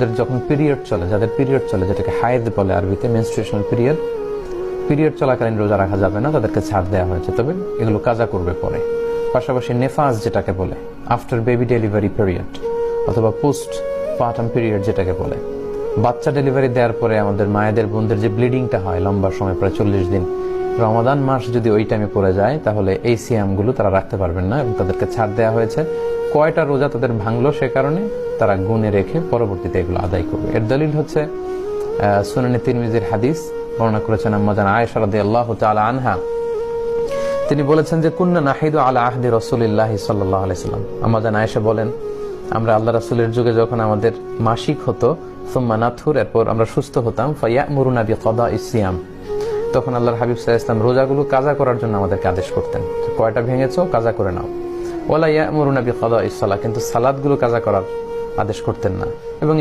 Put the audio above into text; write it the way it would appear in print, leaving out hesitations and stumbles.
বোনদের যখন পিরিয়ড চলে, যাদের পিরিয়ড চলে, যেটাকে হায়েদ বলে আরবিতে, মেনস্ট্রুয়েশনাল পিরিয়ড চলাকালীন রোজা রাখা যাবে না, তাদেরকে ছাড় দেওয়া হয়েছে, তবে এগুলো কাজা করবে পরে। পাশাপাশি নেফাজ যেটাকে বলে, আফটার বেবি ডেলিভারি পিরিয়ড অথবা পোস্ট পার্টাম পিরিয়ড যেটাকে বলে, বাচ্চা ডেলিভারি দেওয়ার পরে আমাদের মায়েদের বোনদের যে ব্লিডিংটা হয় লম্বা সময়, প্রায় 40 দিন, রমাদান মাস যদি ওই টাইমে পড়ে যায় তাহলে এই সিয়ামগুলো তারা রাখতে পারবেন না এবং তাদেরকে ছাড় দেওয়া হয়েছে। কয়টা রোজা তাদের ভাঙলো সে কারণে তারা গুনে রেখে পরবর্তীতে এগুলো আদায় করবে। এর দলিল হচ্ছে সুনানে তিরমিজির হাদিস, বর্ণনা করেছেন আম্মা জান আয়েশা রাদিয়াল্লাহু তাআলা আনহা। তিনি বলেছেন যে কুন্না নাহিদু আলা আহদি রাসূলিল্লাহ সাল্লাল্লাহু আলাইহি সাল্লাম। আম্মা জান আয়েশা বলেন, আমরা আল্লাহ রাসূলের যুগে যখন আমাদের মাসিক হতো, সুম্মা নাথুর, এরপর আমরা সুস্থ হতাম, ফায়ামুরুনা বিকাদাইস সিয়াম, তখন আল্লাহর হাবিব সাল্লাল্লাহু আলাইহি ওয়াসাল্লাম রোজাগুলো কাজা করার জন্য আমাদেরকে আদেশ করতেন, কয়টা ভেঙেছো কাজা করে নাও। ওয়ালা ইয়ামুরুনা বিকাদাইস সালাহ, কিন্তু সালাতগুলো কাজা করার আদেশ করতেন না। এবং